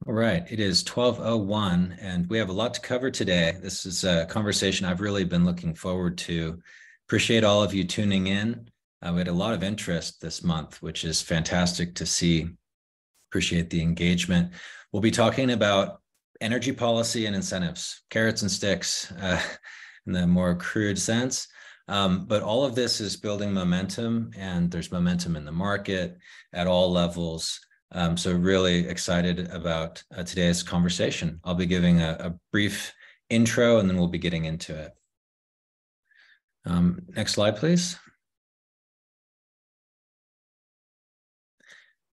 All right, it is 12:01 and we have a lot to cover today. This is a conversation I've really been looking forward to. Appreciate all of you tuning in. We had a lot of interest this month, which is fantastic to see. Appreciate the engagement. We'll be talking about energy policy and incentives, carrots and sticks in the more crude sense. But all of this is building momentum, and there's momentum in the market at all levels. So really excited about today's conversation. I'll be giving a brief intro and then we'll be getting into it. Next slide, please.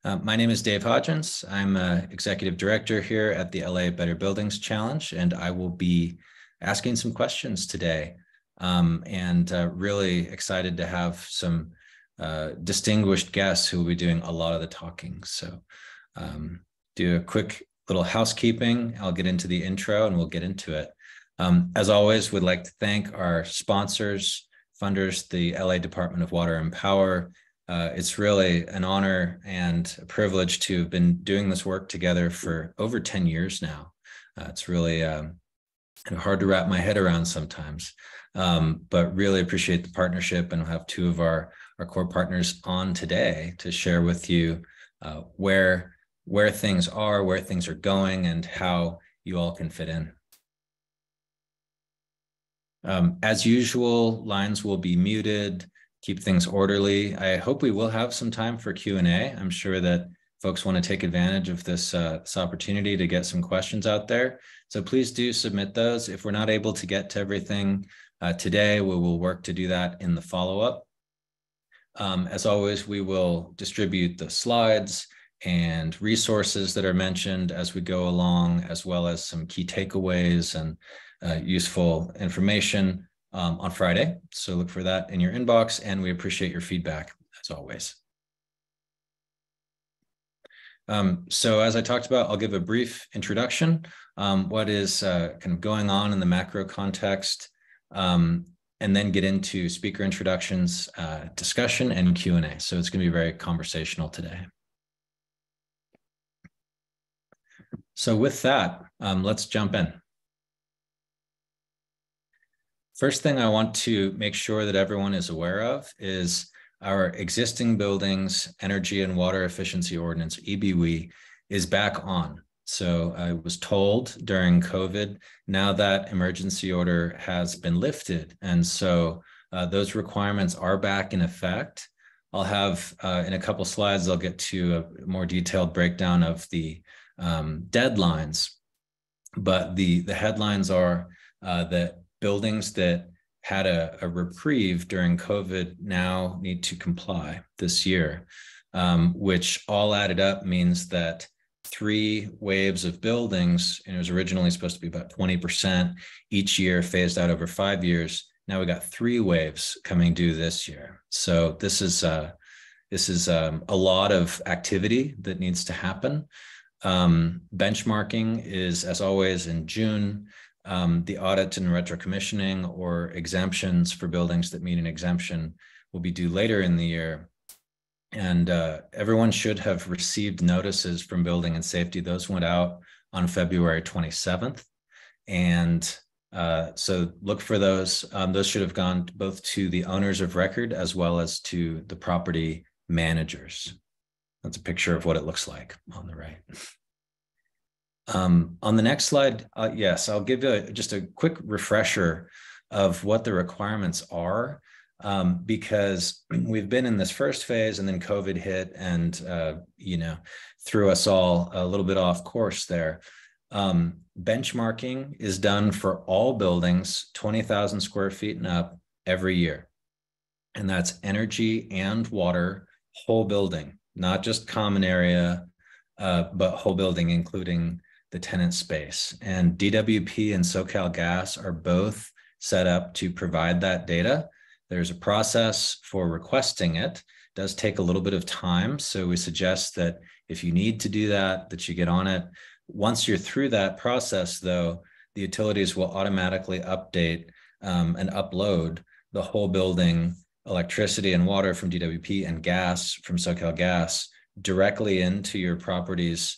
My name is Dave Hodgins. I'm Executive Director here at the LA Better Buildings Challenge, and I will be asking some questions today. Really excited to have some distinguished guests who will be doing a lot of the talking. So do a quick little housekeeping. I'll get into the intro and we'll get into it. As always, we'd like to thank our sponsors, funders, the LA Department of Water and Power. It's really an honor and a privilege to have been doing this work together for over 10 years now. It's really hard to wrap my head around sometimes, but really appreciate the partnership, and we'll have two of our core partners on today to share with you where things are, where things are going, and how you all can fit in. As usual, lines will be muted. Keep things orderly. I hope we will have some time for Q&A. I'm sure that folks want to take advantage of this opportunity to get some questions out there. So please do submit those. If we're not able to get to everything today, we will work to do that in the follow-up. As always, we will distribute the slides and resources that are mentioned as we go along, as well as some key takeaways and useful information on Friday. So look for that in your inbox, and we appreciate your feedback as always. So as I talked about, I'll give a brief introduction, what is kind of going on in the macro context, and then get into speaker introductions, discussion, and Q&A. So it's going to be very conversational today. So with that, let's jump in. First thing I want to make sure that everyone is aware of is our existing buildings energy and water efficiency ordinance, EBW, is back on. So I was told during COVID, now that emergency order has been lifted. And so those requirements are back in effect. I'll have in a couple slides, I'll get to a more detailed breakdown of the deadlines. But the headlines are that buildings that had a reprieve during COVID now need to comply this year, which all added up means that 3 waves of buildings, and it was originally supposed to be about 20% each year, phased out over 5 years. Now we got 3 waves coming due this year. So this is a lot of activity that needs to happen. Benchmarking is, as always, in June. The audit and retrocommissioning or exemptions for buildings that meet an exemption will be due later in the year. And everyone should have received notices from Building and Safety. Those went out on February 27th. And so look for those. Those should have gone both to the owners of record as well as to the property managers. That's a picture of what it looks like on the right. On the next slide, yes, I'll give you just a quick refresher of what the requirements are, because we've been in this first phase and then COVID hit and, threw us all a little bit off course there. Benchmarking is done for all buildings, 20,000 square feet and up every year. And that's energy and water, whole building, not just common area, but whole building, including the tenant space. And DWP and SoCalGas are both set up to provide that data. There's a process for requesting it. It does take a little bit of time. So we suggest that if you need to do that, that you get on it. Once you're through that process, though, the utilities will automatically update and upload the whole building electricity and water from DWP and gas from SoCalGas directly into your property's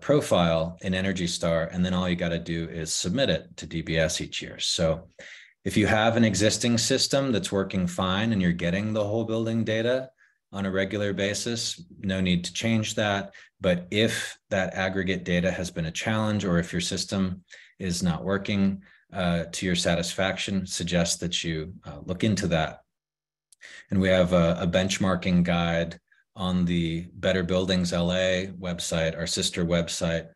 profile in Energy Star, and then all you got to do is submit it to DBS each year. So if you have an existing system that's working fine and you're getting the whole building data on a regular basis, no need to change that. But if that aggregate data has been a challenge, or if your system is not working to your satisfaction, suggest that you look into that. And we have a benchmarking guide on the Better Buildings LA website, our sister website,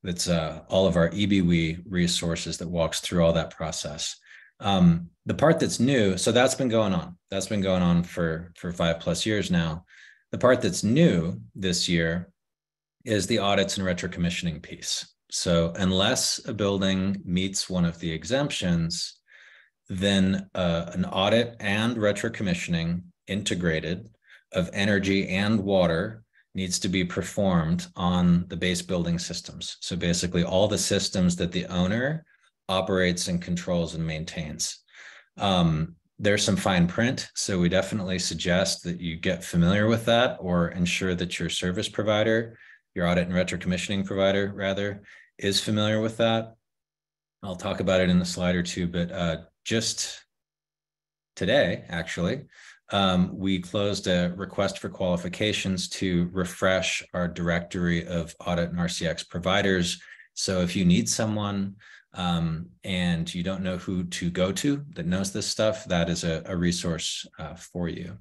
that's all of our EBW resources that walks through all that process. The part that's new, so that's been going on. That's been going on for 5+ years now. The part that's new this year is the audits and retrocommissioning piece. So unless a building meets one of the exemptions, then an audit and retrocommissioning integrated of energy and water needs to be performed on the base building systems. So basically all the systems that the owner operates and controls and maintains. There's some fine print, so we definitely suggest that you get familiar with that, or ensure that your service provider, your audit and retrocommissioning provider rather, is familiar with that. I'll talk about it in a slide or two, but just today, actually, we closed a request for qualifications to refresh our directory of audit and RCX providers. So if you need someone and you don't know who to go to that knows this stuff, that is a resource for you.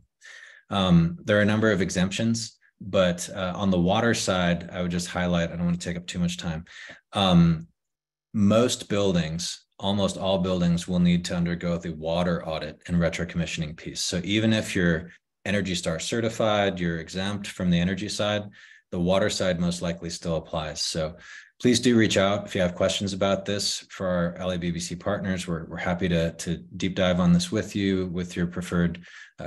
There are a number of exemptions, but on the water side, I would just highlight, I don't want to take up too much time. Most buildings, almost all buildings, will need to undergo the water audit and retrocommissioning piece. So even if you're Energy Star certified, you're exempt from the energy side, the water side most likely still applies. So please do reach out if you have questions about this. For our LABBC partners, we're happy to deep dive on this with you, with your preferred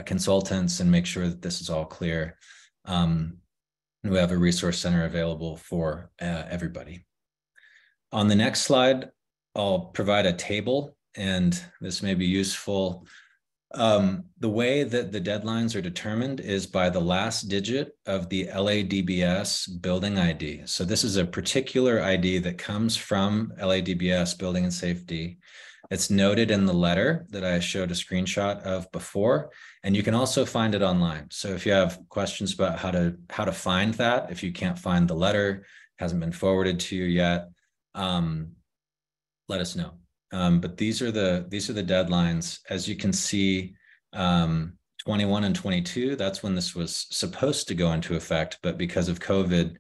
consultants, and make sure that this is all clear. We have a resource center available for everybody. On the next slide, I'll provide a table, and this may be useful. The way that the deadlines are determined is by the last digit of the LADBS building ID. So this is a particular ID that comes from LADBS Building and Safety. It's noted in the letter that I showed a screenshot of before, and you can also find it online. So if you have questions about how to find that, if you can't find the letter, hasn't been forwarded to you yet, let us know. But these are the deadlines. As you can see, 21 and 22, that's when this was supposed to go into effect, but because of COVID,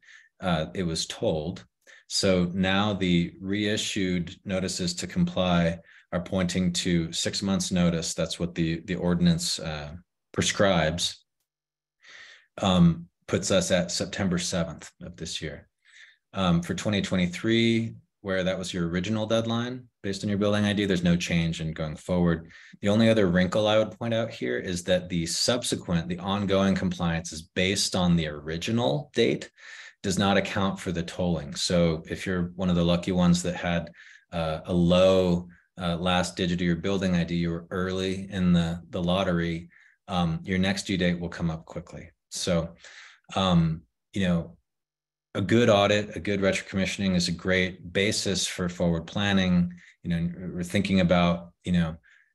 it was told. So now the reissued notices to comply are pointing to 6 months notice. That's what the ordinance prescribes. Puts us at September 7th of this year. For 2023, where that was your original deadline based on your building ID, there's no change in going forward. The only other wrinkle I would point out here is that the ongoing compliance is based on the original date, does not account for the tolling. So if you're one of the lucky ones that had a low last digit of your building ID, you were early in the lottery, your next due date will come up quickly. So, a good audit, a good retrocommissioning is a great basis for forward planning. We're thinking about,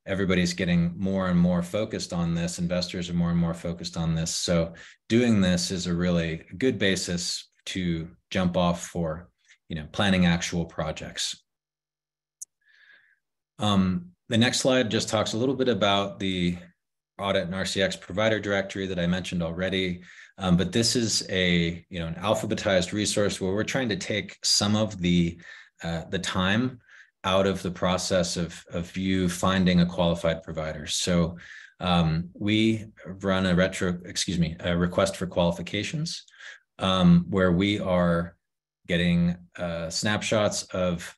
everybody's getting more and more focused on this. Investors are more and more focused on this. So doing this is a really good basis to jump off for, planning actual projects. The next slide just talks a little bit about the audit and RCX provider directory that I mentioned already. But this is an alphabetized resource where we're trying to take some of the time out of the process of you finding a qualified provider. So we run a request for qualifications, where we are getting snapshots of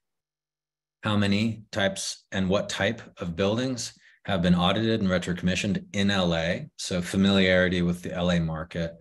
how many types and what type of buildings have been audited and retrocommissioned in LA. So familiarity with the LA market.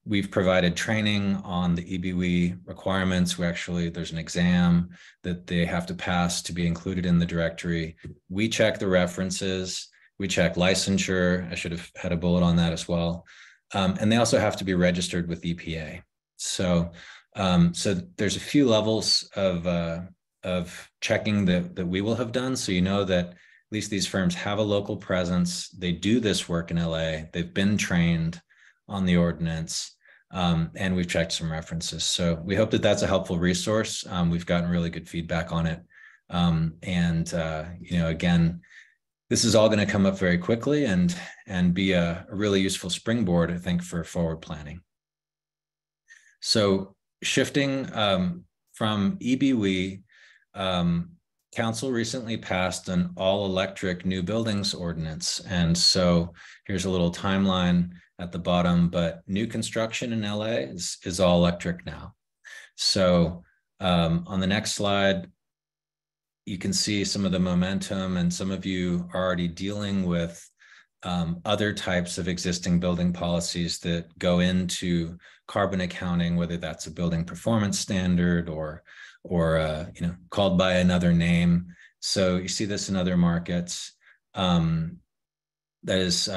We've provided training on the EBW requirements. There's an exam that they have to pass to be included in the directory. We check the references. We check licensure. I should have had a bullet on that as well. And they also have to be registered with EPA. So there's a few levels of checking that we will have done. So you know that at least these firms have a local presence. They do this work in LA. They've been trained on the ordinance, and we've checked some references. So we hope that that's a helpful resource. We've gotten really good feedback on it. Again, this is all going to come up very quickly and be a really useful springboard, I think, for forward planning. So shifting from EBW, Council recently passed an all-electric new buildings ordinance. And so here's a little timeline at the bottom, but new construction in LA is all electric now. So on the next slide, you can see some of the momentum, and some of you are already dealing with other types of existing building policies that go into carbon accounting, whether that's a building performance standard or called by another name. So you see this in other markets. That is,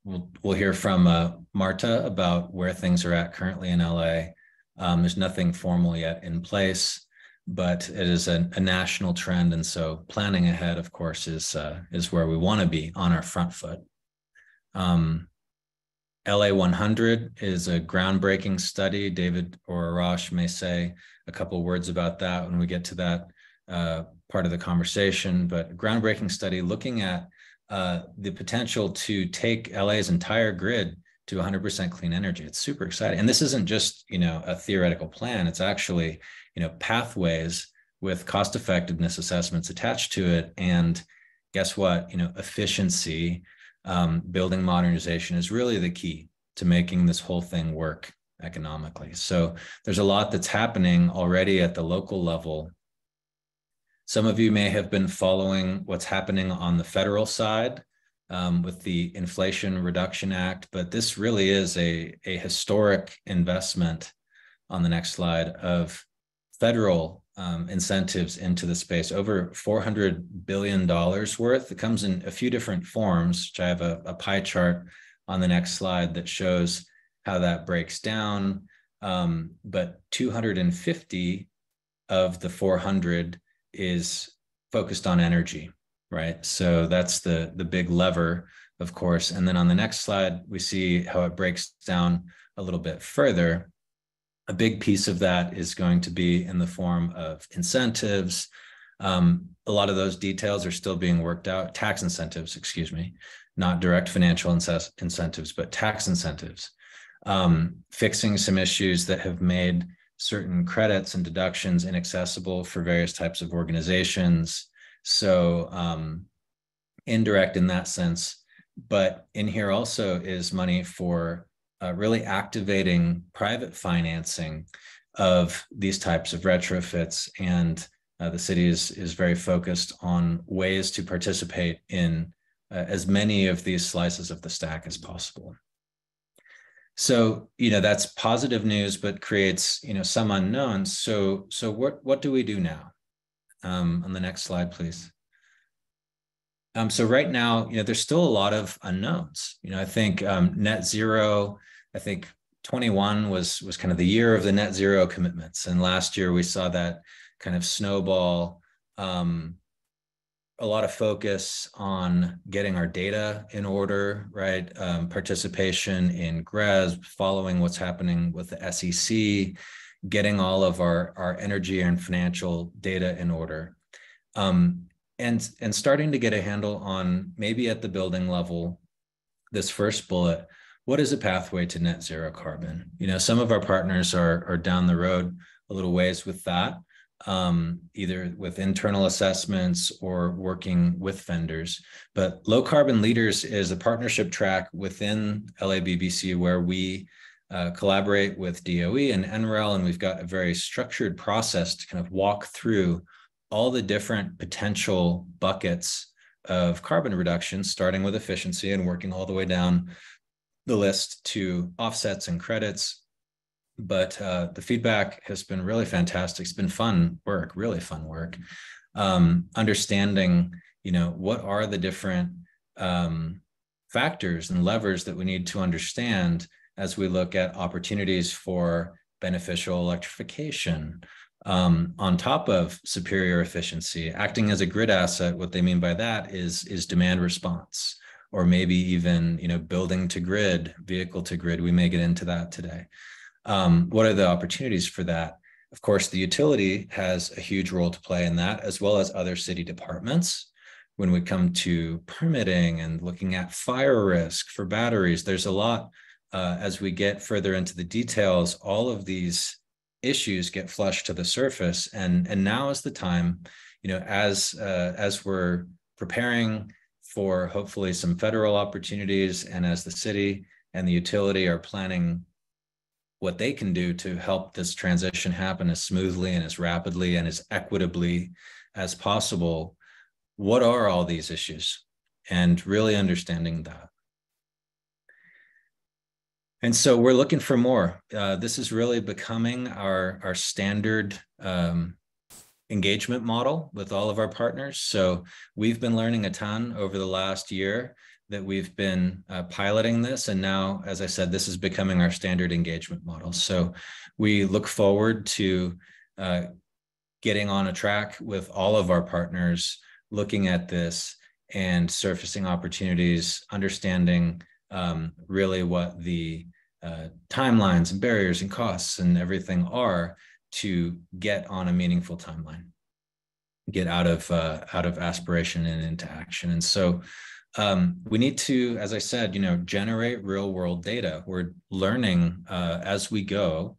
we'll hear from Marta about where things are at currently in LA. There's nothing formal yet in place, but it is a national trend, and so planning ahead, of course, is where we want to be on our front foot. LA 100 is a groundbreaking study. David or Arash may say a couple of words about that when we get to that part of the conversation, but a groundbreaking study looking at the potential to take LA's entire grid to 100% clean energy. It's super exciting. And this isn't just, a theoretical plan. It's actually, pathways with cost effectiveness assessments attached to it. And guess what? Efficiency, building modernization is really the key to making this whole thing work economically. So there's a lot that's happening already at the local level. Some of you may have been following what's happening on the federal side with the Inflation Reduction Act, but this really is a historic investment on the next slide of federal incentives into the space, over $400 billion worth. It comes in a few different forms, which I have a pie chart on the next slide that shows how that breaks down. But 250 of the 400 is focused on energy, right? So that's the big lever, of course. And then on the next slide, we see how it breaks down a little bit further. A big piece of that is going to be in the form of incentives. A lot of those details are still being worked out. Tax incentives, excuse me, not direct financial incentives, but tax incentives. Fixing some issues that have made certain credits and deductions inaccessible for various types of organizations. So indirect in that sense. But in here also is money for really activating private financing of these types of retrofits. And the city is very focused on ways to participate in as many of these slices of the stack as possible. So, that's positive news, but creates, some unknowns. So what do we do now? On the next slide, please. So right now, there's still a lot of unknowns. I think net zero, I think 21 was kind of the year of the net zero commitments. And last year we saw that kind of snowball, a lot of focus on getting our data in order, right? Participation in GRESB, following what's happening with the SEC, getting all of our energy and financial data in order. And starting to get a handle on, maybe at the building level, this first bullet, what is a pathway to net zero carbon? Some of our partners are down the road a little ways with that, either with internal assessments or working with vendors. But Low Carbon Leaders is a partnership track within LABBC where we collaborate with DOE and NREL, and we've got a very structured process to kind of walk through all the different potential buckets of carbon reduction, starting with efficiency and working all the way down the list to offsets and credits. But the feedback has been really fantastic. It's been fun work, really fun work. Understanding, what are the different factors and levers that we need to understand as we look at opportunities for beneficial electrification on top of superior efficiency, acting as a grid asset. What they mean by that is demand response, or maybe even, building to grid, vehicle to grid. We may get into that today. What are the opportunities for that? Of course, the utility has a huge role to play in that, as well as other city departments. When we come to permitting and looking at fire risk for batteries, there's a lot. As we get further into the details, all of these issues get flushed to the surface, and now is the time, as we're preparing for hopefully some federal opportunities, and as the city and the utility are planning what they can do to help this transition happen as smoothly and as rapidly and as equitably as possible. What are all these issues? And really understanding that. And so we're looking for more. This is really becoming our standard engagement model with all of our partners. So we've been learning a ton over the last year that we've been piloting this. And now, as I said, this is becoming our standard engagement model. So we look forward to getting on a track with all of our partners, looking at this and surfacing opportunities, understanding really what the timelines and barriers and costs and everything are to get on a meaningful timeline, get out of aspiration and into action. And so we need to, as I said, generate real world data. We're learning as we go.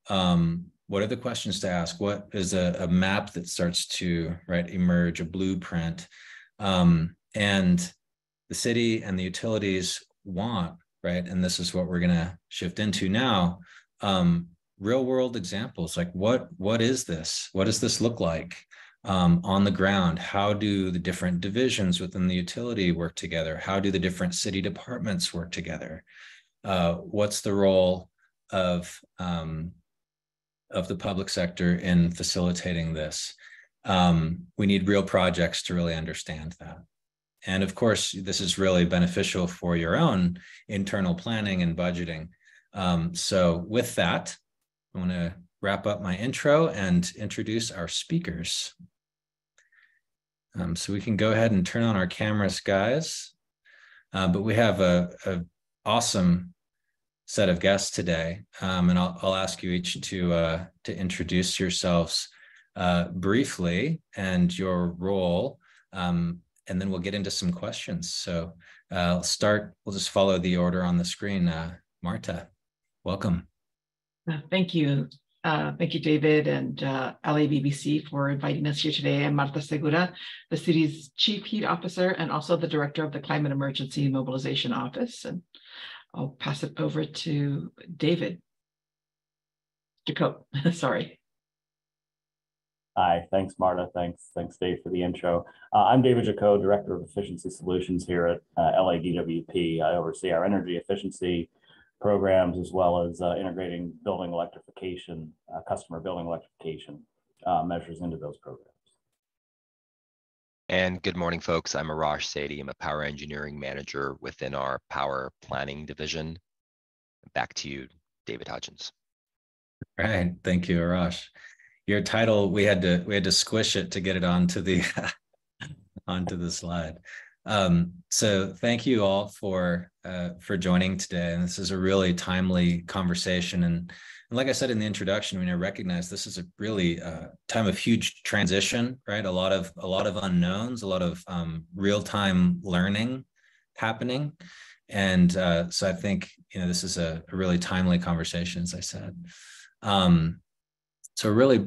What are the questions to ask? What is a map that starts to emerge, a blueprint? And the city and the utilities want, and this is what we're going to shift into now, real world examples. Like what is this? What does this look like on the ground? How do the different divisions within the utility work together? How do the different city departments work together? What's the role of the public sector in facilitating this? We need real projects to really understand that. And of course, this is really beneficial for your own internal planning and budgeting. So with that, I want to wrap up my intro and introduce our speakers. So we can go ahead and turn on our cameras, guys. But we have a awesome set of guests today, and I'll ask you each to introduce yourselves briefly and your role, and then we'll get into some questions. So we'll just follow the order on the screen. Marta, welcome. Thank you. Thank you, David, and LABBC for inviting us here today. I'm Marta Segura, the city's Chief Heat Officer and also the Director of the Climate Emergency Mobilization Office. And I'll pass it over to David Jacot. Sorry. Hi, thanks, Marta. Thanks, Dave, for the intro. I'm David Jacot, Director of Efficiency Solutions here at LADWP. I oversee our energy efficiency programs as well as integrating building electrification, customer building electrification measures into those programs. And good morning, folks. I'm Arash Sadie. I'm a power engineering manager within our power planning division. Back to you, David Hodgins. All right, thank you, Arash. Your title, we had to squish it to get it onto the onto the slide. So thank you all for joining today. And this is a really timely conversation. And like I said in the introduction, I recognize this is a really time of huge transition, right? A lot of unknowns, a lot of real-time learning happening. And so I think, this is a really timely conversation, as I said. So really,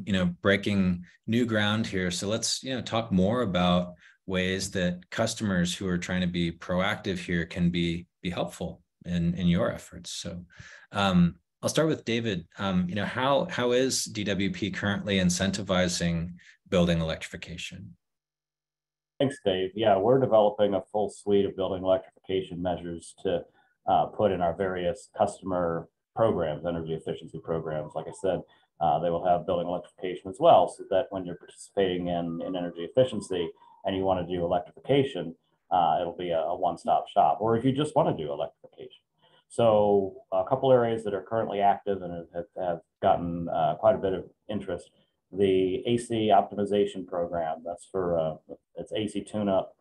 breaking new ground here. So let's, talk more about ways that customers who are trying to be proactive here can be helpful in your efforts. So I'll start with David. How is DWP currently incentivizing building electrification? Thanks, Dave. Yeah, we're developing a full suite of building electrification measures to put in our various customer programs, energy efficiency programs. Like I said, they will have building electrification as well, so that when you're participating in energy efficiency and you want to do electrification, it'll be a one-stop shop, or if you just want to do electrification. So a couple areas that are currently active and have gotten quite a bit of interest. The AC optimization program, that's for, it's AC tune-up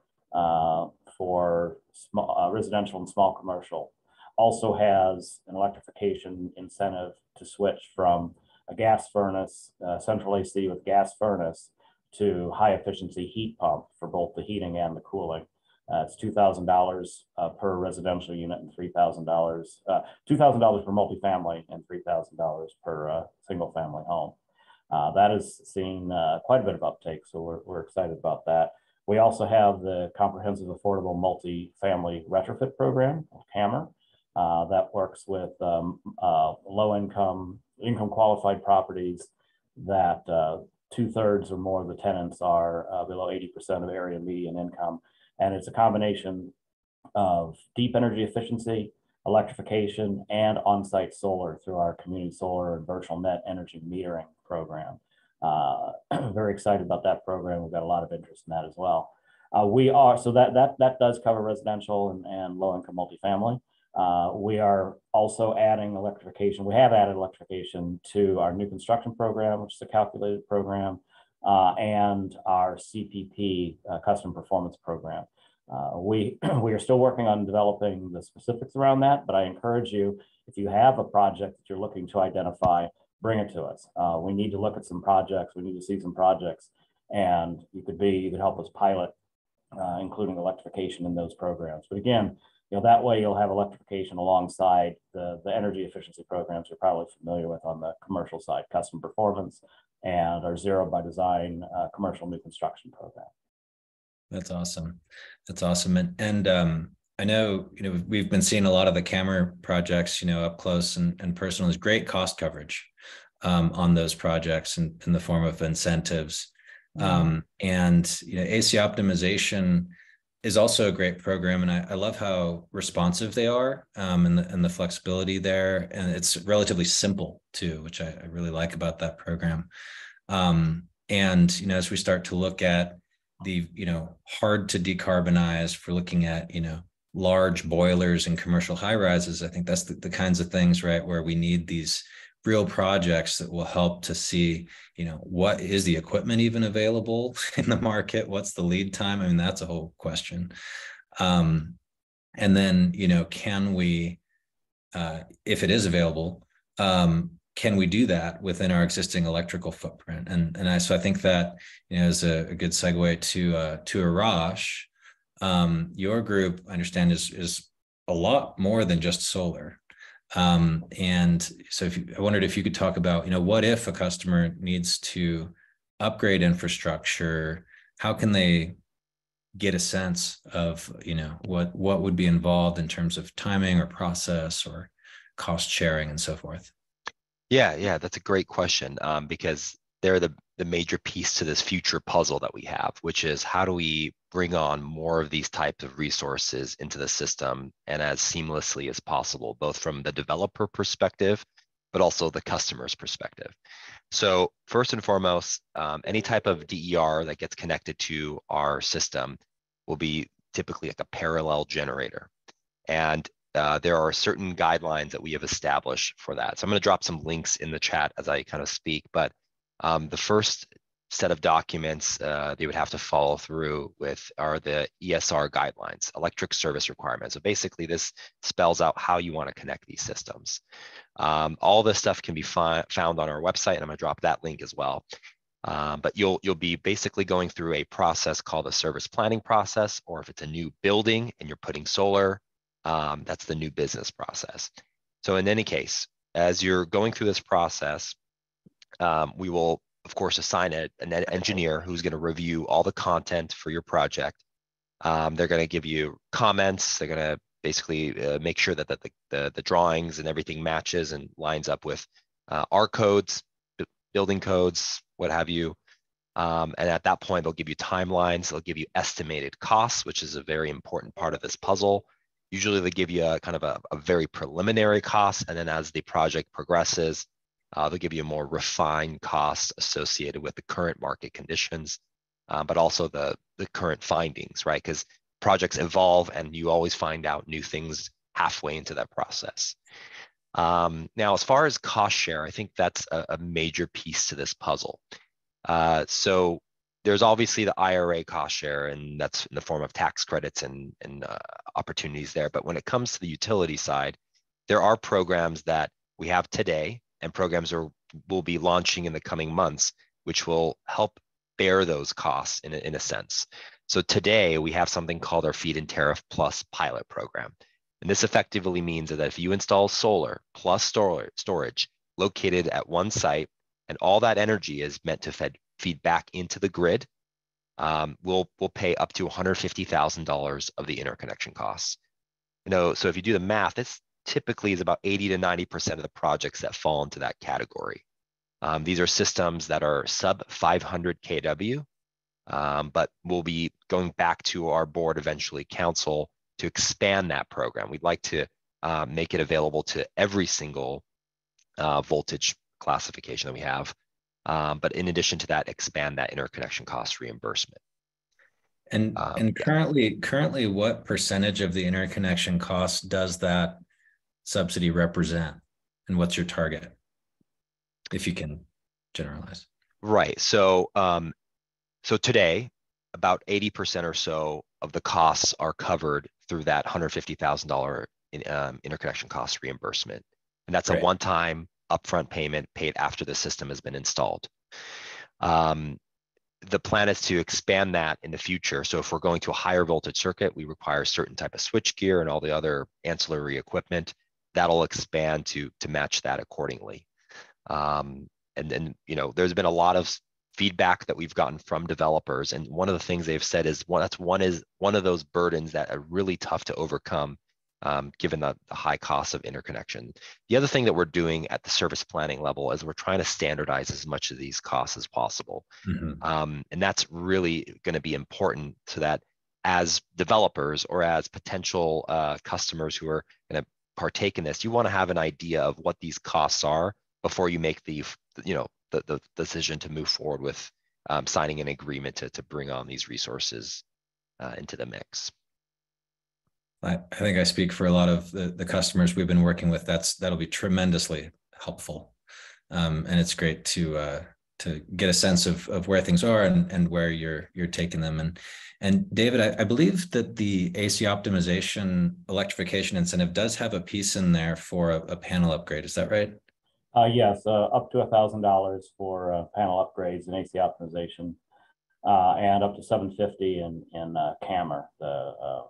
for small, residential and small commercial. Also has an electrification incentive to switch from a gas furnace, central AC with gas furnace, to high efficiency heat pump for both the heating and the cooling. It's $2,000 per residential unit and $3,000, $2,000 per multifamily and $3,000 per single family home. That has seen quite a bit of uptake, so we're excited about that. We also have the Comprehensive Affordable Multifamily Retrofit Program, HAMMER, that works with low income qualified properties that 2/3 or more of the tenants are below 80% of area median income. And it's a combination of deep energy efficiency, electrification, and on-site solar through our community solar and virtual net energy metering program. Very excited about that program. We've got a lot of interest in that as well. So that does cover residential and low-income multifamily. We are also adding electrification. We have added electrification to our new construction program, which is a calculated program, and our CPP, custom performance program. We are still working on developing the specifics around that, but I encourage you, if you have a project that you're looking to identify, bring it to us. We need to look at some projects. We need to see some projects, and you could help us pilot, including electrification in those programs. But again, that way you'll have electrification alongside the energy efficiency programs you're probably familiar with on the commercial side, custom performance, and our Zero by Design commercial new construction program. That's awesome. That's awesome. And I know, we've been seeing a lot of the camera projects, up close and personal. There's great cost coverage on those projects in the form of incentives. And, AC optimization is also a great program. And I love how responsive they are and the flexibility there. And it's relatively simple too, which I really like about that program. And, as we start to look at the, hard to decarbonize, for looking at, large boilers and commercial high rises, I think that's the kinds of things, right, where we need these real projects that will help to see, what is the equipment even available in the market? What's the lead time? I mean, that's a whole question. And then, can we, if it is available, can we do that within our existing electrical footprint? So I think that, is a good segue to Arash. Your group, I understand, is a lot more than just solar. And so I wondered if you could talk about, what if a customer needs to upgrade infrastructure? How can they get a sense of, what would be involved in terms of timing or process or cost sharing and so forth? Yeah, that's a great question, because they're the major piece to this future puzzle that we have, which is how do we bring on more of these types of resources into the system and as seamlessly as possible, both from the developer perspective, but also the customer's perspective. So first and foremost, any type of DER that gets connected to our system will be typically like a parallel generator. And there are certain guidelines that we have established for that. So I'm going to drop some links in the chat as I kind of speak, but the first set of documents they would have to follow through with are the ESR guidelines, electric service requirements. So basically this spells out how you want to connect these systems. All this stuff can be found on our website, and I'm going to drop that link as well. But you'll be basically going through a process called the service planning process, or if it's a new building and you're putting solar, that's the new business process. So in any case, as you're going through this process, we will, of course, assign an engineer who's going to review all the content for your project. They're going to give you comments. They're going to basically make sure that the drawings and everything matches and lines up with our codes, building codes, what have you. And at that point, they'll give you timelines. They'll give you estimated costs, which is a very important part of this puzzle. Usually they give you a kind of a very preliminary cost, and then as the project progresses, they'll give you a more refined cost associated with the current market conditions, but also the current findings, right? Because projects evolve and you always find out new things halfway into that process. Now, as far as cost share, I think that's a major piece to this puzzle. So there's obviously the IRA cost share, and that's in the form of tax credits and opportunities there. But when it comes to the utility side, there are programs that we have today and programs will be launching in the coming months, which will help bear those costs in a sense. So today we have something called our Feed-in Tariff Plus pilot program. And this effectively means that if you install solar plus storage located at one site, and all that energy is meant to feed back into the grid, we'll pay up to $150,000 of the interconnection costs. So if you do the math, this typically is about 80 to 90% of the projects that fall into that category. These are systems that are sub 500 kW, but we'll be going back to our board, eventually council, to expand that program. We'd like to make it available to every single voltage classification that we have. But in addition to that, expand that interconnection cost reimbursement. And currently, what percentage of the interconnection cost does that subsidy represent? And what's your target, if you can generalize? Right. So today, about 80% or so of the costs are covered through that $150,000 interconnection cost reimbursement. And that's a one-time upfront payment paid after the system has been installed. The plan is to expand that in the future. So if we're going to a higher voltage circuit, we require a certain type of switch gear and all the other ancillary equipment. That'll expand to match that accordingly. And then, there's been a lot of feedback that we've gotten from developers, and one of the things they've said is one of those burdens that are really tough to overcome, given the high cost of interconnection. The other thing that we're doing at the service planning level is we're trying to standardize as much of these costs as possible. Mm-hmm. And that's really going to be important, so that as developers or as potential customers who are going to partake in this, you want to have an idea of what these costs are before you make the decision to move forward with signing an agreement to bring on these resources into the mix. I think I speak for a lot of the customers we've been working with. That'll be tremendously helpful, and it's great to get a sense of where things are and where you're taking them. And David, I believe that the AC optimization electrification incentive does have a piece in there for a panel upgrade. Is that right? Yes, up to $1,000 for panel upgrades and AC optimization, and up to $750 in CAMR, the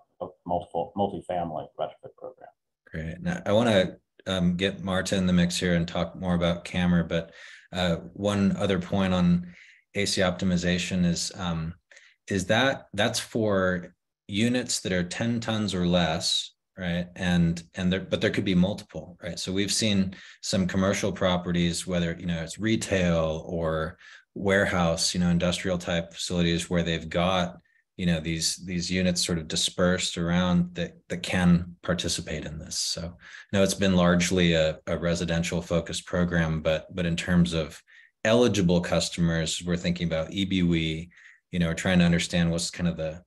multifamily retrofit program. Great. Now I want to get Marta in the mix here and talk more about CAMR, but one other point on AC optimization is that's for units that are 10 tons or less, right? But there could be multiple, right? So we've seen some commercial properties, whether it's retail or warehouse, industrial type facilities, where they've got these units sort of dispersed around that can participate in this. So no, it's been largely a residential focused program, but in terms of eligible customers, we're thinking about EBW. We're trying to understand what's kind of the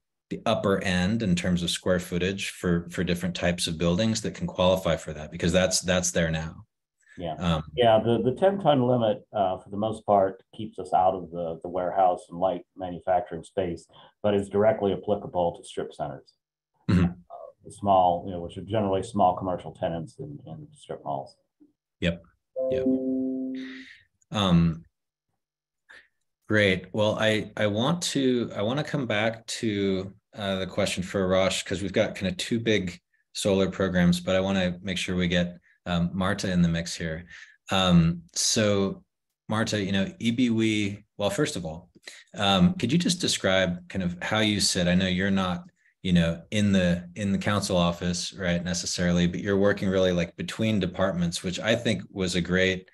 upper end in terms of square footage for different types of buildings that can qualify for that, because that's there now. Yeah, the 10-ton limit for the most part keeps us out of the warehouse and light manufacturing space, but is directly applicable to strip centers. Mm-hmm. The small, which are generally small commercial tenants in strip malls. Yep. Great. Well, I want to come back to the question for Arash, because we've got kind of two big solar programs, but I want to make sure we get Marta in the mix here. So Marta, EBW, well, first of all, could you just describe kind of how you sit? I know you're not, in the council office, right, necessarily, but you're working really like between departments, which I think was a great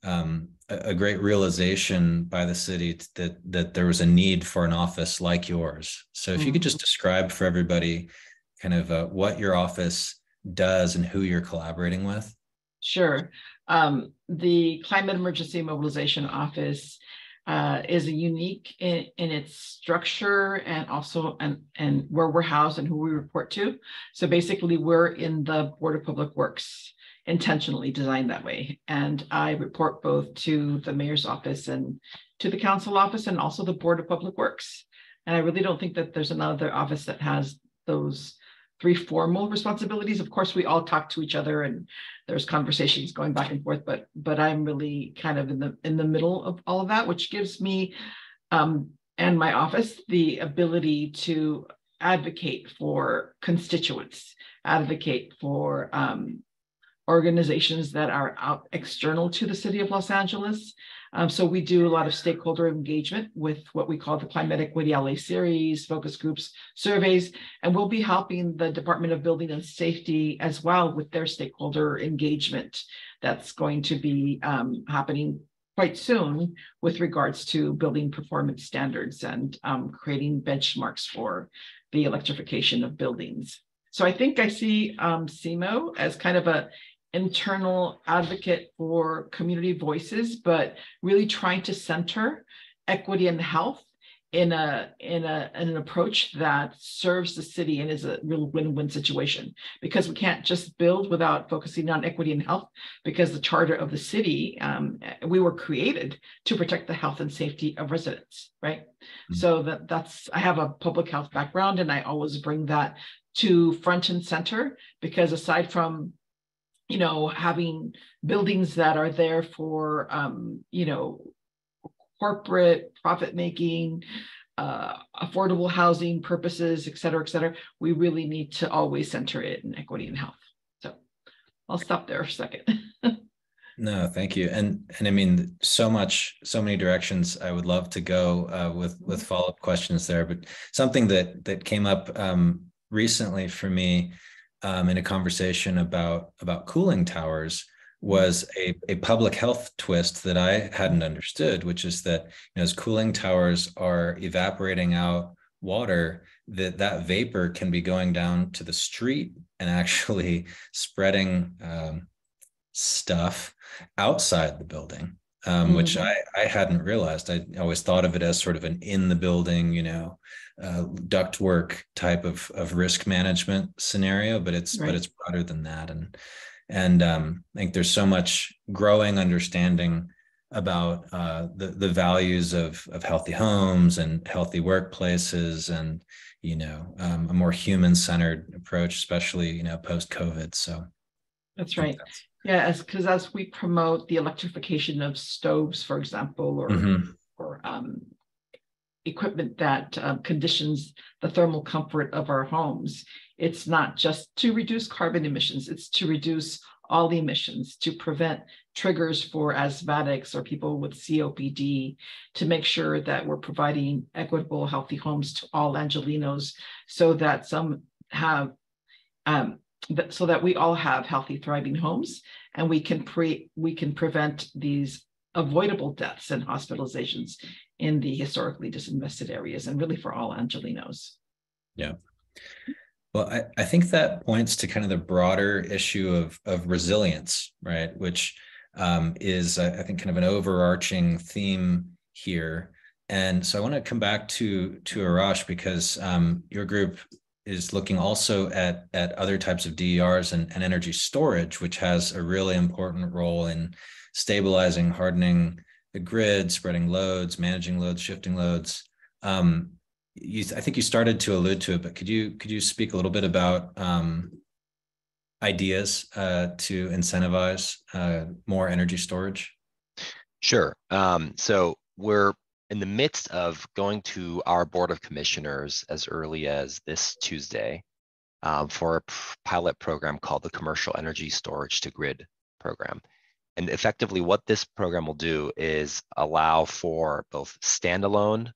realization by the city that there was a need for an office like yours. So if you could just describe for everybody kind of what your office does and who you're collaborating with. Sure. The Climate Emergency Mobilization Office is unique in its structure and also and where we're housed and who we report to. So basically, we're in the Board of Public Works, intentionally designed that way. And I report both to the mayor's office and to the council office and also the Board of Public Works. And I really don't think that there's another office that has those three formal responsibilities. Of course, we all talk to each other and there's conversations going back and forth, but I'm really kind of in the middle of all of that, which gives me and my office the ability to advocate for constituents, advocate for organizations that are out external to the city of Los Angeles. So we do a lot of stakeholder engagement with what we call the Climate Equity LA series, focus groups, surveys, and we'll be helping the Department of Building and Safety as well with their stakeholder engagement. That's going to be happening quite soon with regards to building performance standards and creating benchmarks for the electrification of buildings. So I think I see CMO as kind of a internal advocate for community voices, but really trying to center equity and health in an approach that serves the city and is a real win-win situation, because we can't just build without focusing on equity and health, because the charter of the city, we were created to protect the health and safety of residents, right? Mm-hmm. So that's I have a public health background, and I always bring that to front and center, because aside from having buildings that are there for, corporate profit making, affordable housing purposes, et cetera, we really need to always center it in equity and health. So I'll stop there for a second. No, thank you. And I mean, so many directions I would love to go with follow-up questions there, but something that came up recently for me in a conversation about cooling towers was a public health twist that I hadn't understood, which is that as cooling towers are evaporating out water, that vapor can be going down to the street and actually spreading stuff outside the building, which I hadn't realized. I always thought of it as sort of an in the building, ductwork type of risk management scenario, but it's broader than that. And I think there's so much growing understanding about the values of healthy homes and healthy workplaces, and a more human-centered approach, especially post-COVID. So that's right. Yeah, because as we promote the electrification of stoves, for example, or equipment that conditions the thermal comfort of our homes, it's not just to reduce carbon emissions, it's to reduce all the emissions, to prevent triggers for asthmatics or people with COPD, to make sure that we're providing equitable, healthy homes to all Angelenos, so that so that we all have healthy, thriving homes, and we can prevent these avoidable deaths and hospitalizations in the historically disinvested areas, and really for all Angelenos. Yeah. Well, I think that points to kind of the broader issue of resilience, right? Which is, I think, kind of an overarching theme here. And so I want to come back to Arash, because your group is looking also at other types of DERs and energy storage, which has a really important role in stabilizing, hardening the grid, spreading loads, managing loads, shifting loads. I think you started to allude to it, but could you speak a little bit about ideas to incentivize more energy storage? Sure. So we're in the midst of going to our Board of Commissioners as early as this Tuesday for a pilot program called the Commercial Energy Storage to Grid program. And effectively what this program will do is allow for both standalone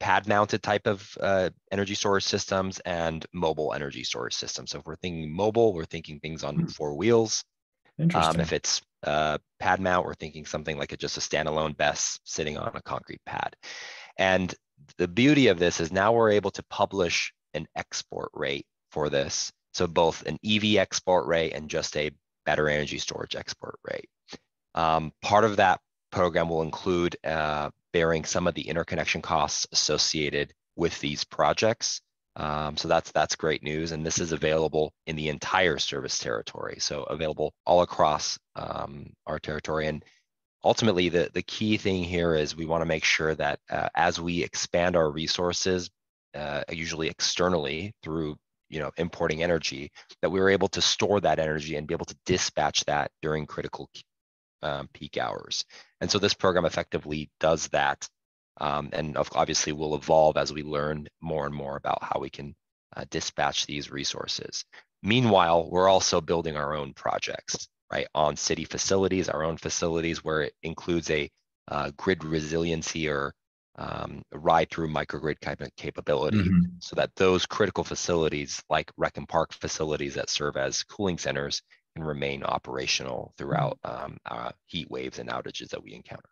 pad-mounted type of energy storage systems and mobile energy storage systems. So if we're thinking mobile, we're thinking things on 4 wheels. If it's pad mount, we're thinking something like just a standalone BESS sitting on a concrete pad. And the beauty of this is now we're able to publish an export rate for this. So both an EV export rate and just a better energy storage export rate. Part of that program will include bearing some of the interconnection costs associated with these projects. So that's great news, and this is available in the entire service territory, so available all across our territory. And ultimately, the key thing here is we want to make sure that as we expand our resources, usually externally through importing energy, that we were able to store that energy and be able to dispatch that during critical peak hours. And so this program effectively does that, and obviously will evolve as we learn more and more about how we can dispatch these resources. Meanwhile, we're also building our own projects, right, on city facilities, our own facilities, where it includes a grid resiliency or ride-through microgrid kind of capability, so that those critical facilities, like rec and park facilities that serve as cooling centers, can remain operational throughout heat waves and outages that we encounter.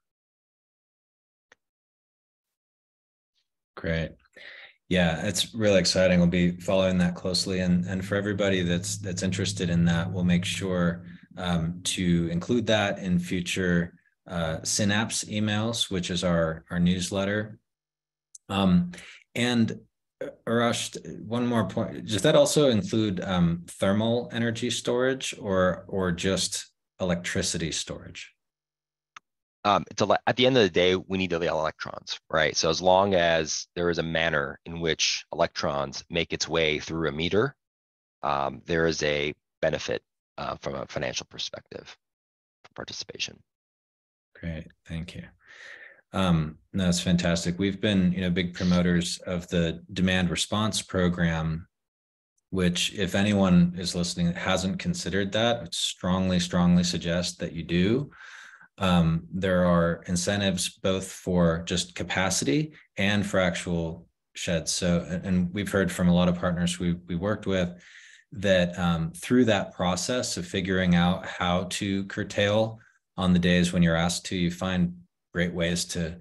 Great. Yeah, it's really exciting. We'll be following that closely, and for everybody that's interested in that, we'll make sure to include that in future Synapse emails, which is our newsletter. And Arash, one more point. Does that also include thermal energy storage or just electricity storage? At the end of the day, we need the electrons, right? So as long as there is a manner in which electrons make its way through a meter, there is a benefit from a financial perspective for participation. Great, thank you. No, that's fantastic. We've been, big promoters of the demand response program, which, if anyone is listening that hasn't considered that, I strongly suggest that you do. There are incentives both for just capacity and for actual sheds. So, and we've heard from a lot of partners we worked with that through that process of figuring out how to curtail on the days when you're asked to, you find great ways to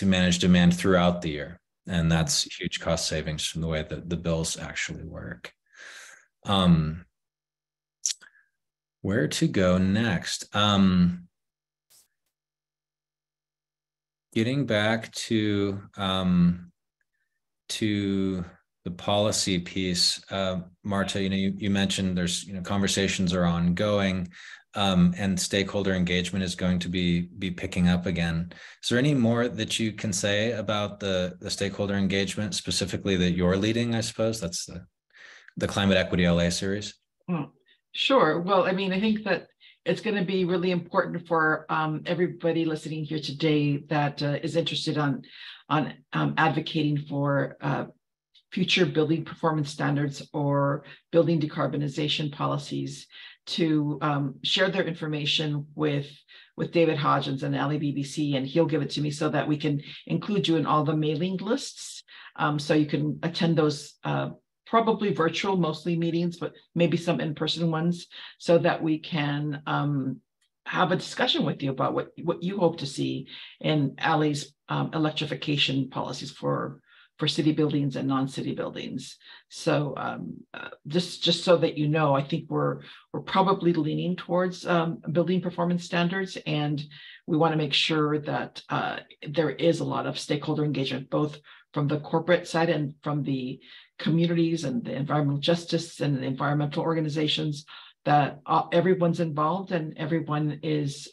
manage demand throughout the year. And that's huge cost savings from the way that the bills actually work. Where to go next? Getting back to the policy piece, Marta, you mentioned there's conversations are ongoing, and stakeholder engagement is going to be picking up again. Is there any more that you can say about the stakeholder engagement specifically that you're leading? I suppose that's the Climate Equity LA series. Sure. Well, I mean, I think that it's going to be really important for everybody listening here today that is interested on advocating for future building performance standards or building decarbonization policies to share their information with David Hodgins and LABBC, and he'll give it to me so that we can include you in all the mailing lists, so you can attend those probably virtual, mostly meetings, but maybe some in-person ones, so that we can have a discussion with you about what you hope to see in LA's electrification policies for city buildings and non-city buildings. So just so that you know, I think we're probably leaning towards building performance standards, and we want to make sure that there is a lot of stakeholder engagement, both from the corporate side and from the communities and the environmental justice and the environmental organizations, that everyone's involved and everyone is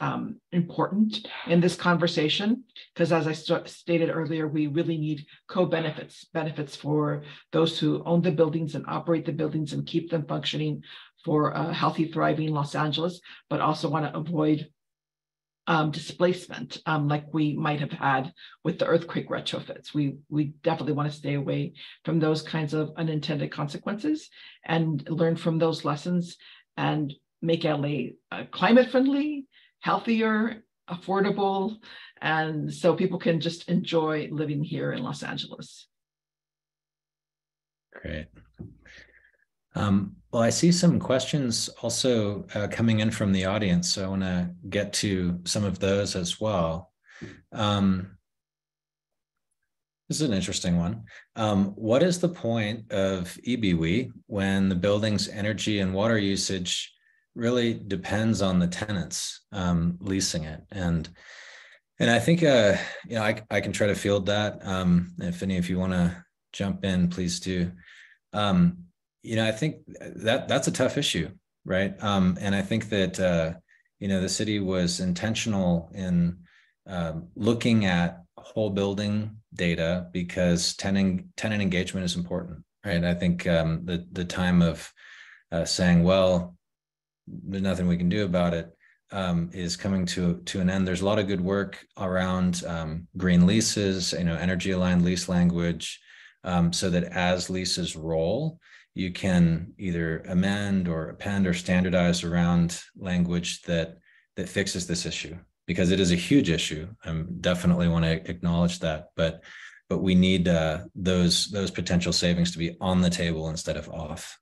important in this conversation. Because as I stated earlier, we really need benefits for those who own the buildings and operate the buildings and keep them functioning for a healthy, thriving Los Angeles, but also want to avoid displacement like we might have had with the earthquake retrofits. We definitely want to stay away from those kinds of unintended consequences and learn from those lessons and make LA climate friendly, healthier, affordable, and so people can just enjoy living here in Los Angeles. Great. Well, I see some questions also coming in from the audience, so I want to get to some of those as well. This is an interesting one. What is the point of EBW when the building's energy and water usage really depends on the tenants leasing it. And I think, I can try to field that. If any of you want to jump in, please do. I think that's a tough issue, right? And I think that, the city was intentional in looking at whole building data because tenant engagement is important, right? I think the time of saying, well, there's nothing we can do about it is coming to an end. There's a lot of good work around green leases, energy aligned lease language, so that as leases roll, you can either amend or append or standardize around language that fixes this issue, because it is a huge issue. I definitely want to acknowledge that, but we need those potential savings to be on the table instead of off.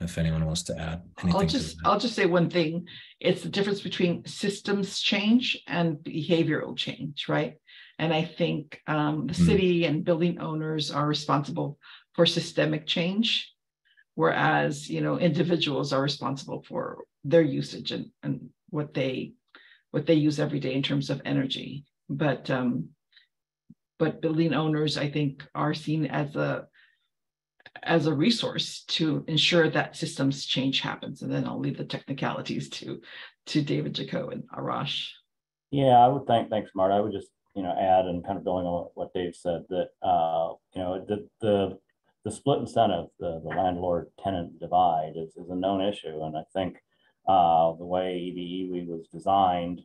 If anyone wants to add anything. I'll just say one thing. It's the difference between systems change and behavioral change, right? And I think the city and building owners are responsible for systemic change, whereas individuals are responsible for their usage and what they use every day in terms of energy. But building owners, I think, are seen as a resource to ensure that systems change happens. And then I'll leave the technicalities to David Jacot and Arash. Yeah, I would thanks, Marta. I would just, add, and kind of going on what Dave said, that, the split incentive, the landlord-tenant divide is a known issue. And I think the way EBEW was designed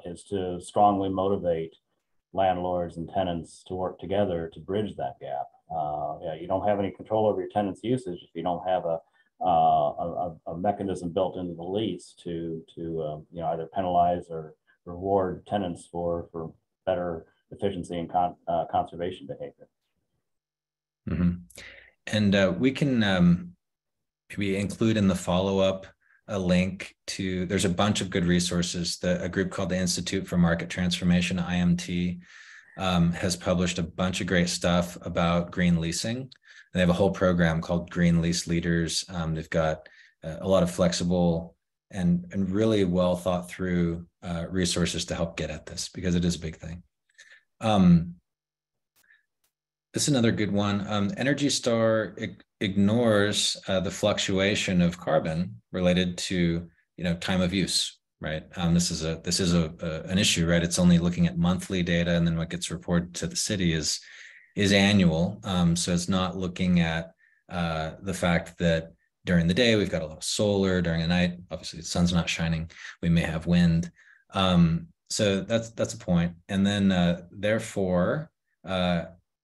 is to strongly motivate landlords and tenants to work together to bridge that gap. You don't have any control over your tenant's usage if you don't have a mechanism built into the lease to either penalize or reward tenants for better efficiency and conservation behavior. Mm-hmm. And we can maybe include in the follow-up a link to, there's a bunch of good resources. A group called the Institute for Market Transformation, IMT, has published a bunch of great stuff about green leasing. They have a whole program called Green Lease Leaders. They've got a lot of flexible and really well thought through resources to help get at this, because it is a big thing. This is another good one. Energy Star ignores the fluctuation of carbon related to time of use, right? This is an issue, right? It's only looking at monthly data, and then what gets reported to the city is annual. So it's not looking at the fact that during the day we've got a lot of solar, during the night obviously the sun's not shining, we may have wind. So that's a point. And then therefore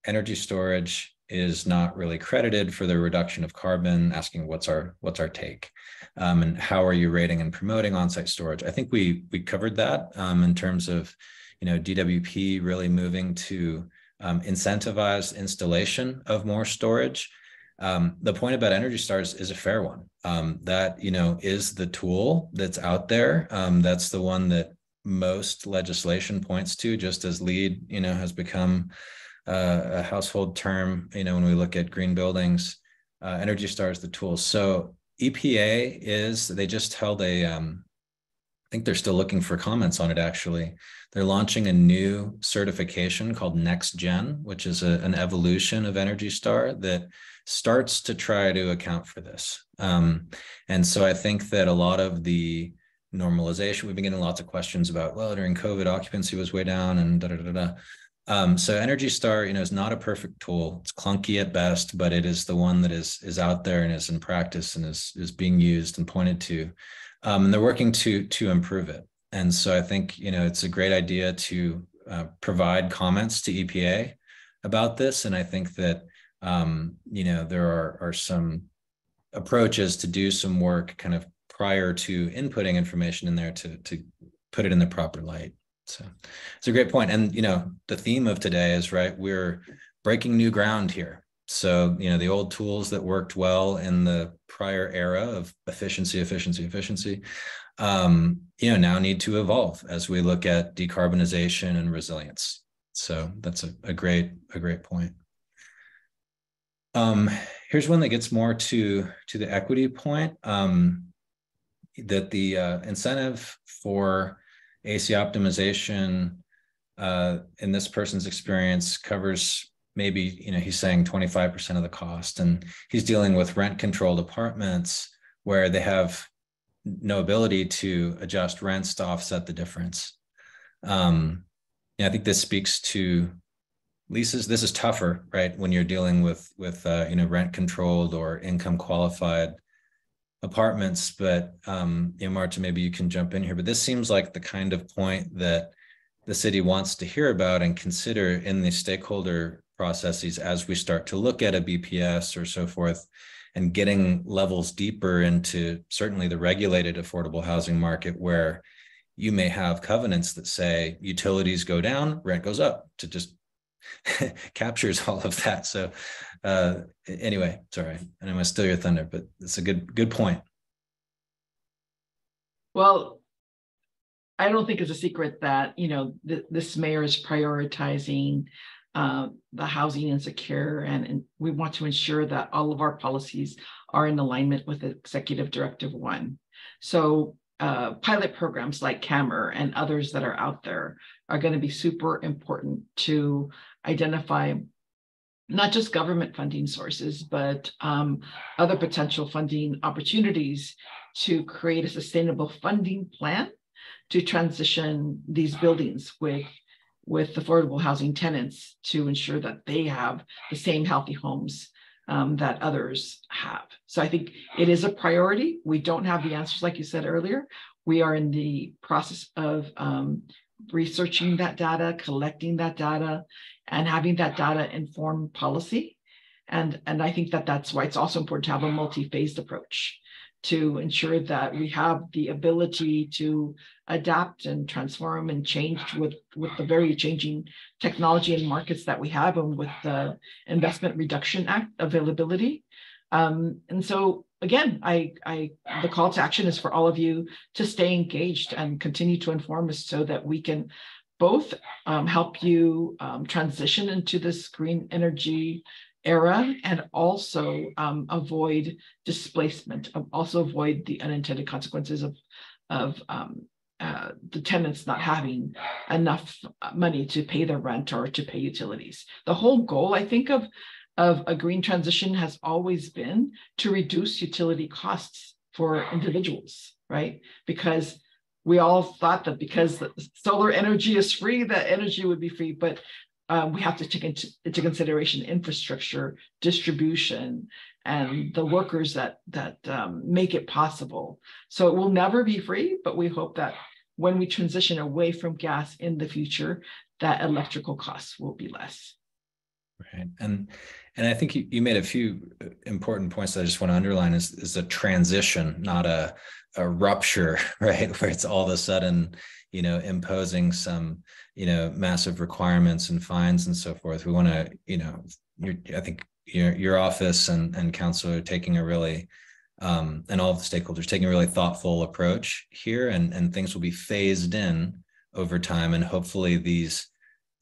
energy storage is not really credited for the reduction of carbon, asking what's our take, and how are you rating and promoting on-site storage. I think we covered that in terms of DWP really moving to incentivize installation of more storage. The point about Energy Stars is a fair one. That is the tool that's out there. That's the one that most legislation points to, just as LEED has become a household term, when we look at green buildings. Energy Star is the tool. So EPA they just held I think they're still looking for comments on it, actually. They're launching a new certification called Next Gen, which is an evolution of Energy Star that starts to try to account for this. And so I think that a lot of the normalization, we've been getting lots of questions about, well, during COVID, occupancy was way down and da-da-da-da. So Energy Star, is not a perfect tool. It's clunky at best, but it is the one that is out there and is in practice and is being used and pointed to. And they're working to improve it. And so I think, it's a great idea to provide comments to EPA about this. And I think that, there are some approaches to do some work kind of prior to inputting information in there to put it in the proper light. So it's a great point. And, the theme of today is, right, we're breaking new ground here. So, the old tools that worked well in the prior era of efficiency, now need to evolve as we look at decarbonization and resilience. So that's a great point. Here's one that gets more to the equity point. that the incentive for AC optimization in this person's experience covers maybe, he's saying 25% of the cost, and he's dealing with rent controlled apartments where they have no ability to adjust rents to offset the difference. I think this speaks to leases. This is tougher, right? When you're dealing with rent controlled or income qualified apartments. But Marta, maybe you can jump in here. But this seems like the kind of point that the city wants to hear about and consider in the stakeholder processes as we start to look at a BPS or so forth, and getting levels deeper into certainly the regulated affordable housing market, where you may have covenants that say utilities go down, rent goes up, to just captures all of that. So anyway, sorry, and I'm gonna steal your thunder, but it's a good point. Well, I don't think it's a secret that, this mayor is prioritizing the housing insecure, and we want to ensure that all of our policies are in alignment with Executive Directive 1. So pilot programs like CAMR and others that are out there are going to be super important to identify not just government funding sources, but other potential funding opportunities to create a sustainable funding plan to transition these buildings with affordable housing tenants, to ensure that they have the same healthy homes that others have. So I think it is a priority. We don't have the answers, like you said earlier. We are in the process of researching that data, collecting that data, and having that data inform policy. And I think that's why it's also important to have a multi-phased approach to ensure that we have the ability to adapt and transform and change with the very changing technology and markets that we have, and with the Investment Reduction Act availability. And so again, the call to action is for all of you to stay engaged and continue to inform us, so that we can both help you transition into this green energy era, and also avoid displacement, also avoid the unintended consequences of the tenants not having enough money to pay their rent or to pay utilities. The whole goal, I think, of a green transition has always been to reduce utility costs for individuals, right? Because we all thought that because the solar energy is free, that energy would be free, but we have to take into consideration infrastructure, distribution, and the workers that make it possible. So it will never be free, but we hope that when we transition away from gas in the future, that electrical costs will be less. Right. And I think you made a few important points that I just want to underline is a transition, not a rupture, right? Where it's all of a sudden, imposing some, massive requirements and fines and so forth. We want to, I think your office and council are taking a really, and all of the stakeholders taking a really thoughtful approach here, and things will be phased in over time. And hopefully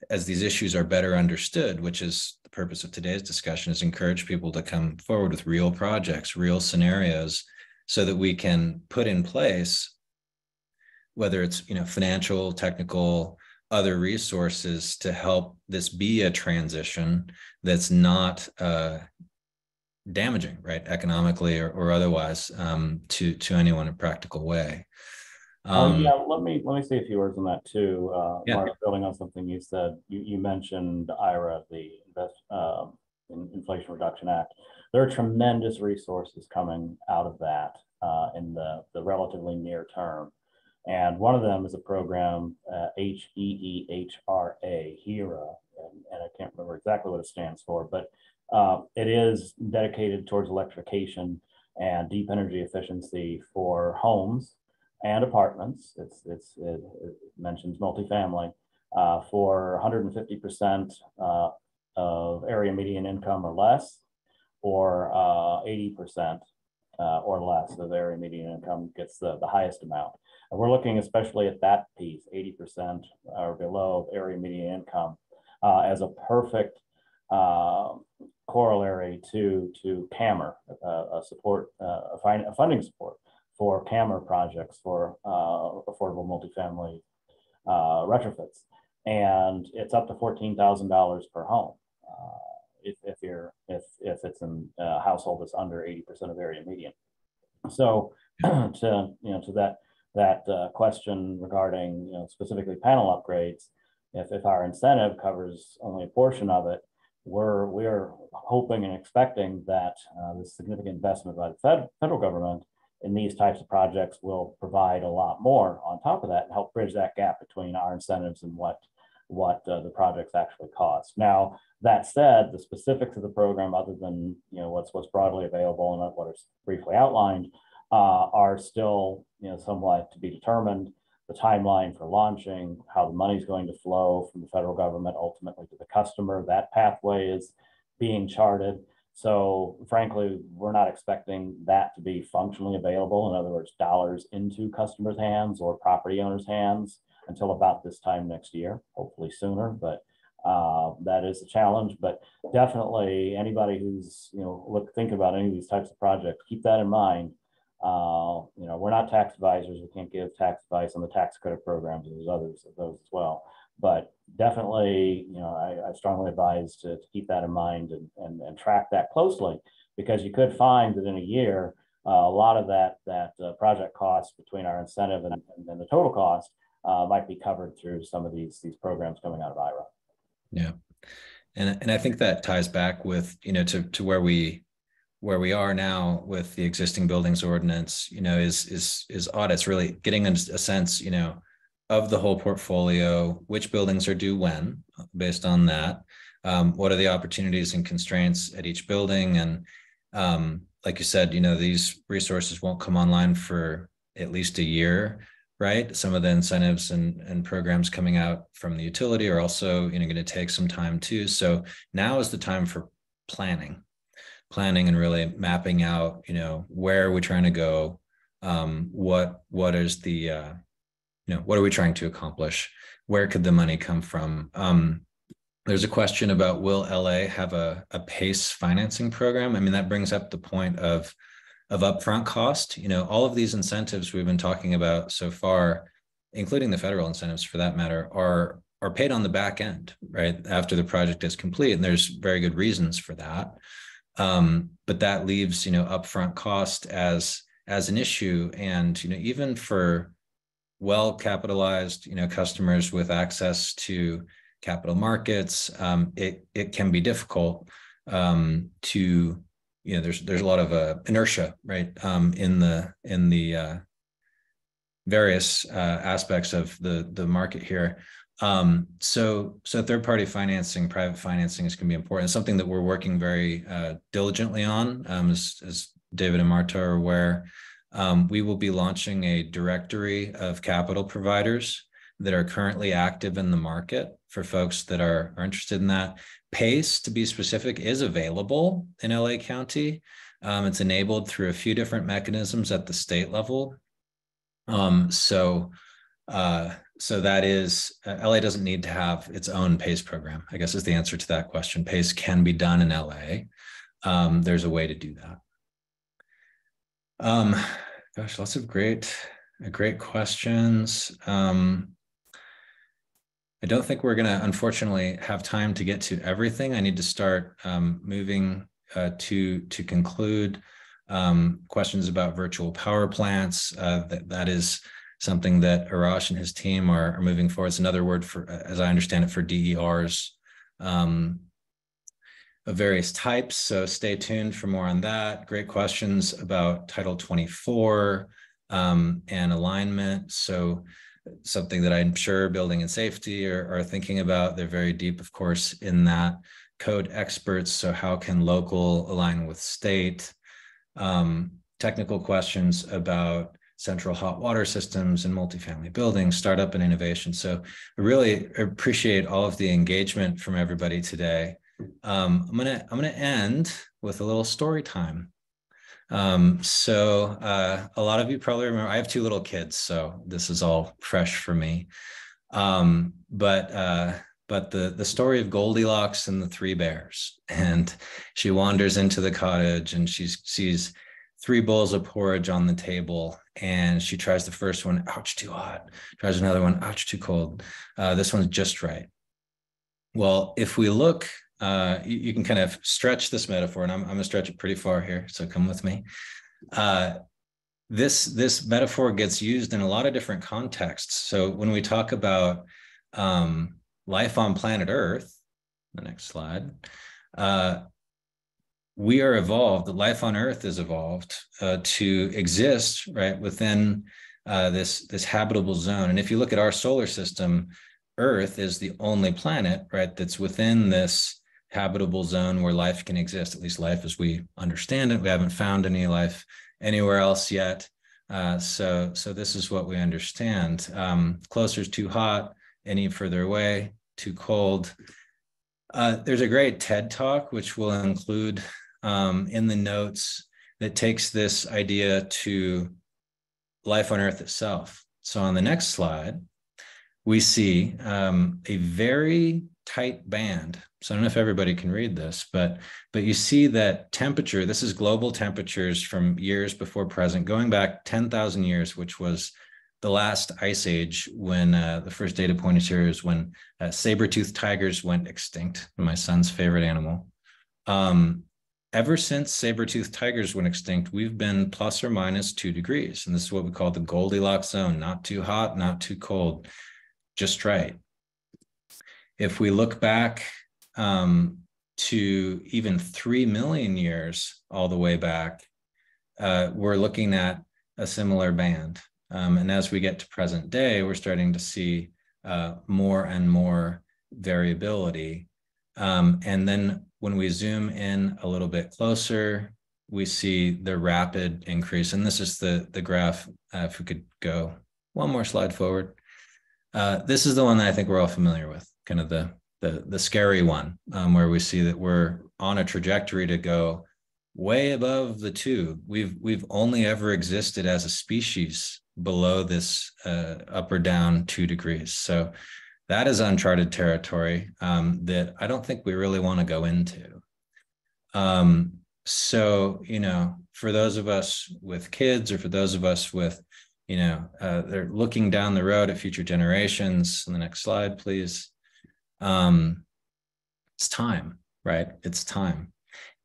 as these issues are better understood, which is the purpose of today's discussion, is encourage people to come forward with real projects, real scenarios, so that we can put in place, whether it's financial, technical, other resources, to help this be a transition that's not damaging, right, economically or otherwise, to anyone in a practical way. Yeah, let me say a few words on that too. Yeah. Marta, building on something you said, you mentioned IRA, the Inflation Reduction Act. There are tremendous resources coming out of that in the relatively near term. And one of them is a program, HEEHRA, HERA, and I can't remember exactly what it stands for, but it is dedicated towards electrification and deep energy efficiency for homes and apartments. It mentions multifamily for 150% of area median income or less, or 80% or less of area median income gets the highest amount. And we're looking especially at that piece, 80% or below of area median income, as a perfect corollary to CAMR, a funding support for camera projects for affordable multifamily retrofits, and it's up to $14,000 per home if it's in a household that's under 80% of area median. So to that question regarding specifically panel upgrades, if our incentive covers only a portion of it, we're hoping and expecting that this significant investment by the federal government in these types of projects will provide a lot more on top of that and help bridge that gap between our incentives and what the projects actually cost. Now, that said, the specifics of the program, other than what's broadly available and what is briefly outlined, are still somewhat to be determined. The timeline for launching, how the money is going to flow from the federal government ultimately to the customer, that pathway is being charted. So frankly, we're not expecting that to be functionally available. In other words, dollars into customers' hands or property owners' hands until about this time next year, hopefully sooner, but that is a challenge. But definitely anybody who's think about any of these types of projects, keep that in mind. We're not tax advisors. We can't give tax advice on the tax credit programs. There's others of those as well. But definitely, I strongly advise to keep that in mind and track that closely, because you could find that in a year, a lot of that project cost between our incentive and the total cost might be covered through some of these programs coming out of IRA. Yeah, and I think that ties back with to where we are now with the existing buildings ordinance. Is audits really getting a sense of the whole portfolio, which buildings are due when, based on that. What are the opportunities and constraints at each building? And like you said, these resources won't come online for at least a year, right? Some of the incentives and programs coming out from the utility are also going to take some time too. So now is the time for planning and really mapping out, where are we trying to go? What is the what are we trying to accomplish? Where could the money come from? There's a question about, will LA have a PACE financing program? I mean, that brings up the point of upfront cost. All of these incentives we've been talking about so far, including the federal incentives for that matter, are paid on the back end, right? After the project is complete. And there's very good reasons for that. But that leaves, upfront cost as an issue. And, even for well-capitalized, customers with access to capital markets, it can be difficult to, there's a lot of inertia, right, in the various aspects of the market here. So third-party financing, private financing is going to be important. It's something that we're working very diligently on, as David and Marta are aware. We will be launching a directory of capital providers that are currently active in the market for folks that are interested in that. PACE, to be specific, is available in LA County. It's enabled through a few different mechanisms at the state level. So that is, LA doesn't need to have its own PACE program, I guess is the answer to that question. PACE can be done in LA. There's a way to do that. Gosh, lots of great questions. I don't think we're gonna, unfortunately, have time to get to everything. I need to start moving to conclude. Questions about virtual power plants. That is something that Arash and his team are moving forward. It's another word for, as I understand it, for DERs of various types. So stay tuned for more on that. Great questions about Title 24 and alignment. So something that I'm sure building and safety are thinking about. They're very deep, of course, in that. Code experts. So how can local align with state? Technical questions about central hot water systems and multifamily buildings, startup and innovation. So I really appreciate all of the engagement from everybody today. I'm gonna end with a little story time. So a lot of you probably remember, I have 2 little kids, so this is all fresh for me. But the story of Goldilocks and the 3 bears, and she wanders into the cottage and she sees 3 bowls of porridge on the table, and she tries the first one, ouch, too hot. Tries another one, ouch, too cold. This one's just right. Well, if we look, you can kind of stretch this metaphor, and I'm going to stretch it pretty far here, so come with me. This metaphor gets used in a lot of different contexts. So when we talk about life on planet Earth, the next slide, we are evolved, the life on Earth is evolved to exist, right, within this habitable zone. And if you look at our solar system, Earth is the only planet, right, that's within this habitable zone where life can exist, at least life as we understand it. We haven't found any life anywhere else yet. So this is what we understand. Closer is too hot, any further away, too cold. There's a great TED Talk, which we'll include in the notes, that takes this idea to life on Earth itself. So on the next slide, we see a very tight band. So I don't know if everybody can read this, but you see that temperature, this is global temperatures from years before present, going back 10,000 years, which was the last ice age, when the first data point is here is when saber-toothed tigers went extinct, my son's favorite animal. Ever since saber-toothed tigers went extinct, we've been plus or minus 2 degrees. And this is what we call the Goldilocks zone, not too hot, not too cold, just right. If we look back to even 3 million years all the way back, we're looking at a similar band. And as we get to present day, we're starting to see more and more variability. And then when we zoom in a little bit closer, we see the rapid increase. And this is the graph, if we could go one more slide forward. This is the one that I think we're all familiar with, kind of the scary one, where we see that we're on a trajectory to go way above the 2. We've only ever existed as a species below this up or down 2 degrees. So that is uncharted territory that I don't think we really want to go into. So, you know, for those of us with kids, or for those of us with, you know, they're looking down the road at future generations. On the next slide, please. It's time, right? It's time.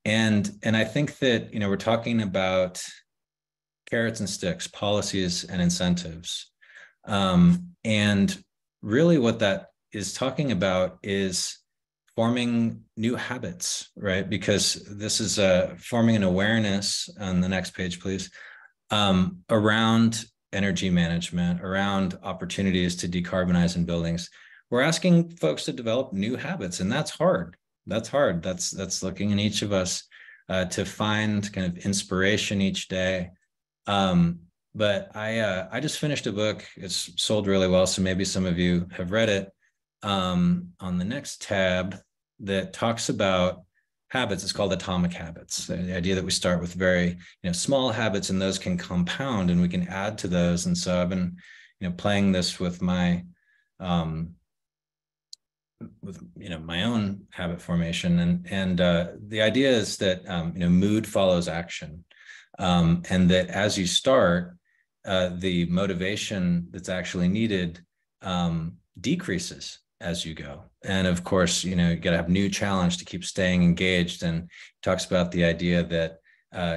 And I think that, you know, we're talking about carrots and sticks, policies and incentives. And really what that is talking about is forming new habits, right? Because this is forming an awareness, on the next page, please, around energy management, around opportunities to decarbonize in buildings. We're asking folks to develop new habits, and that's hard. That's hard. That's looking in each of us to find kind of inspiration each day. But I just finished a book. It's sold really well, so maybe some of you have read it, on the next tab, that talks about habits. It's called Atomic Habits. The idea that we start with very, you know, small habits, and those can compound and we can add to those. And so I've been, you know, playing this with my my own habit formation, and the idea is that you know, mood follows action, and that as you start, the motivation that's actually needed decreases as you go. And of course, you know, you got to have new challenge to keep staying engaged. And he talks about the idea that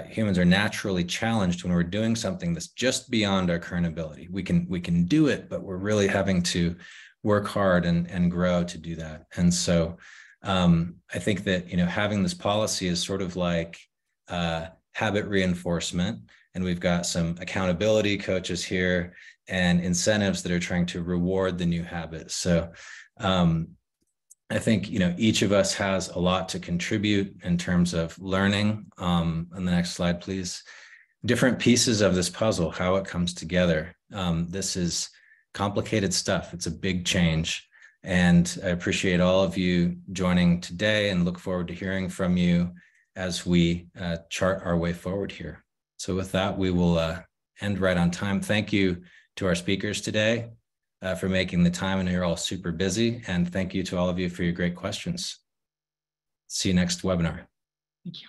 humans are naturally challenged when we're doing something that's just beyond our current ability. We can do it, but we're really having to work hard and grow to do that. And so I think that, you know, having this policy is sort of like habit reinforcement. And we've got some accountability coaches here and incentives that are trying to reward the new habits. So I think, you know, each of us has a lot to contribute in terms of learning. On the next slide, please. Different pieces of this puzzle, how it comes together. This is complicated stuff. It's a big change. And I appreciate all of you joining today, and look forward to hearing from you as we chart our way forward here. So with that, we will end right on time. Thank you to our speakers today for making the time. I know you're all super busy, and thank you to all of you for your great questions. See you next webinar. Thank you.